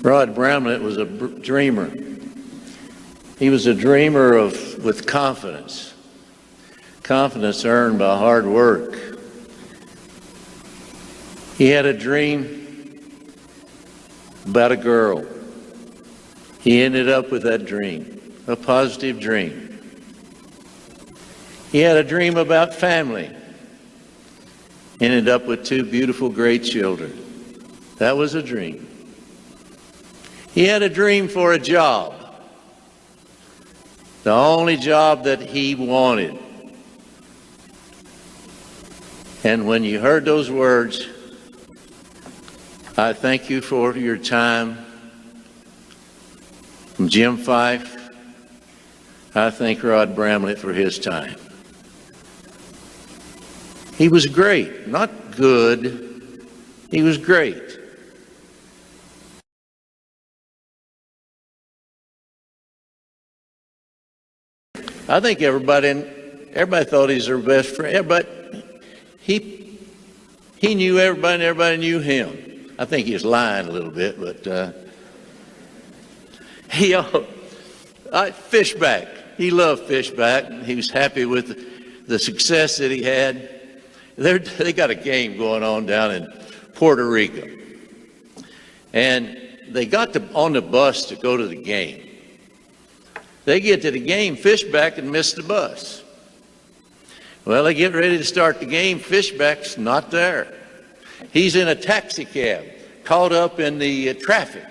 Rod Bramblett was a dreamer. He was a dreamer with confidence. Confidence earned by hard work. He had a dream about a girl. He ended up with that dream, a positive dream. He had a dream about family. Ended up with 2 beautiful, great children. That was a dream. He had a dream for a job. The only job that he wanted. And when you heard those words, I thank you for your time. From Jim Fife, I thank Rod Bramblett for his time. He was great, not good. He was great. I think everybody thought he's their best friend, but he knew everybody and everybody knew him. I think he was lying a little bit, but Fishback. He loved Fishback. He was happy with the success that he had. They got a game going on down in Puerto Rico. And they got on the bus to go to the game. They get to the game, Fishback had missed the bus. Well, they get ready to start the game. Fishback's not there. He's in a taxi cab, caught up in the traffic.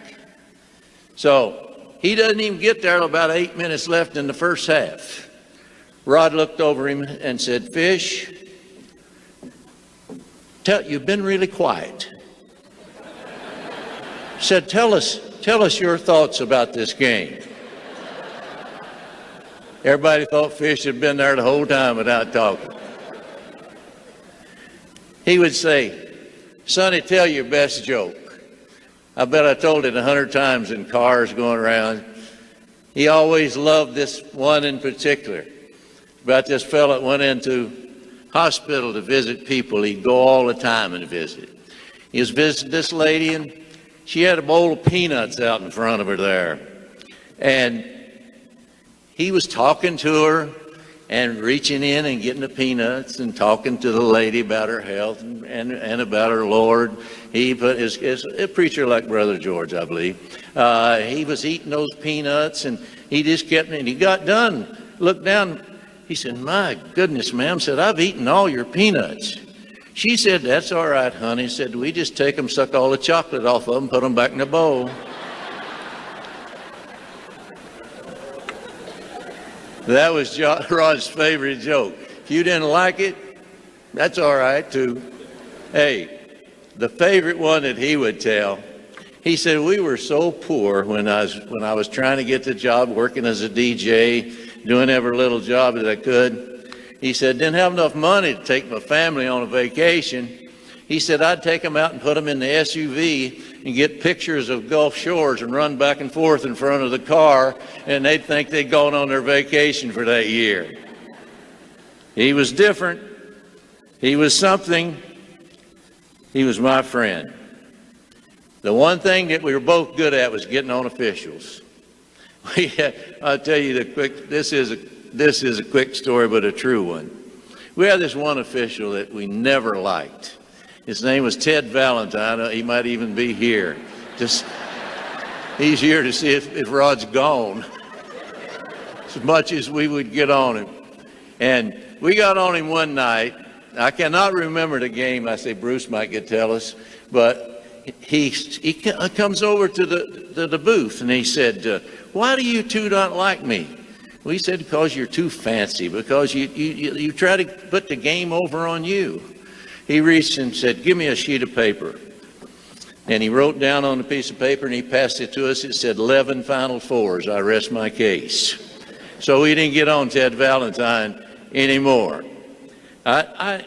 So he doesn't even get there till about 8 minutes left in the first half. Rod looked over him and said, Fish, you've been really quiet. Said, tell us your thoughts about this game. Everybody thought Fish had been there the whole time without talking. He would say, Sonny, tell your best joke. I bet I told it 100 times in cars going around. He always loved this one in particular, about this fellow that went into hospital to visit people. He'd go all the time and visit. He was visiting this lady, and she had a bowl of peanuts out in front of her there. And he was talking to her and reaching in and getting the peanuts and talking to the lady about her health and about her Lord. He put a preacher like Brother George, I believe. He was eating those peanuts, and he just kept, and he got done, looked down. He said, my goodness, ma'am, said, I've eaten all your peanuts. She said, that's all right, honey. Said, we just take them, suck all the chocolate off of them, put them back in the bowl. That was Rod's favorite joke. If you didn't like it, that's all right too. Hey, the favorite one that he would tell, he said, we were so poor when I was trying to get the job working as a DJ, doing every little job that I could. He said, didn't have enough money to take my family on a vacation. He said, I'd take them out and put them in the SUV and get pictures of Gulf Shores and run back and forth in front of the car, and they'd think they'd gone on their vacation for that year. He was different. He was something. He was my friend. The one thing that we were both good at was getting on officials. I'll tell you this is a quick story, but a true one. We had this one official that we never liked. His name was Ted Valentine. He might even be here. He's here to see if Rod's gone. As much as we would get on him. And we got on him one night. I cannot remember the game. I say Bruce might could tell us. But he comes over to the booth and he said, why do you two not like me? We said, because you're too fancy, because you try to put the game over on you. He reached and said, give me a sheet of paper. And he wrote down on a piece of paper and he passed it to us. It said 11 Final Fours. I rest my case. So we didn't get on Ted Valentine anymore. I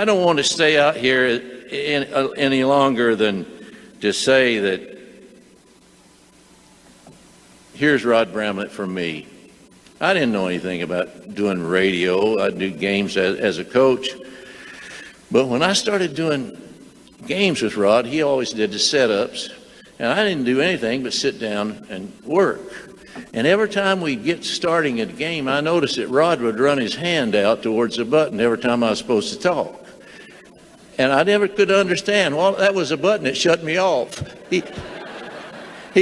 don't want to stay out here any longer than to say that here's Rod Bramblett for me. I didn't know anything about doing radio. I do games as a coach. But when I started doing games with Rod, he always did the setups and I didn't do anything but sit down and work. And every time we'd get starting a game, I noticed that Rod would run his hand out towards the button every time I was supposed to talk. And I never could understand, well, that was a button that shut me off. He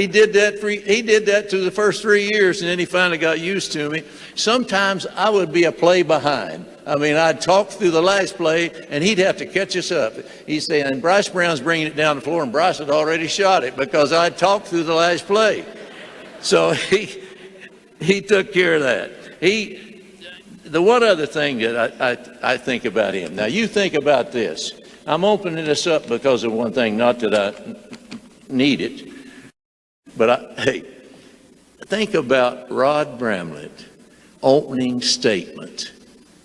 did that through the first 3 years, and then he finally got used to me. Sometimes I would be a play behind. I mean, I'd talk through the last play, and he'd have to catch us up. He'd say, and Bryce Brown's bringing it down the floor, and Bryce had already shot it because I'd talked through the last play. So he took care of that. The one other thing that I think about him. Now, you think about this. I'm opening this up because of one thing, not that I need it. But hey, think about Rod Bramblett opening statement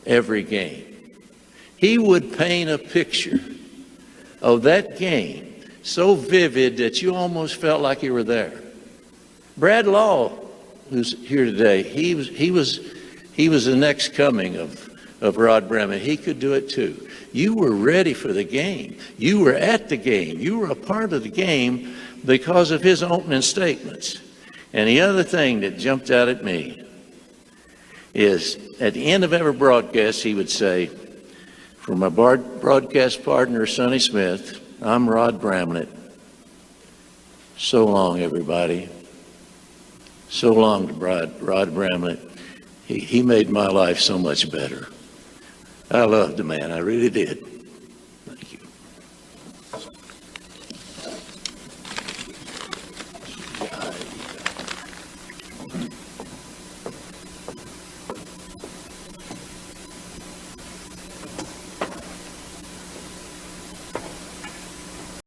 every game. He would paint a picture of that game so vivid that you almost felt like you were there. Brad Law, who's here today, he was the next coming of Rod Bramblett. He could do it too. You were ready for the game. You were at the game. You were a part of the game because of his opening statements. And the other thing that jumped out at me is at the end of every broadcast, he would say, for my broadcast partner, Sonny Smith, I'm Rod Bramblett. So long, everybody. So long to Rod Bramblett. He made my life so much better. I loved the man, I really did.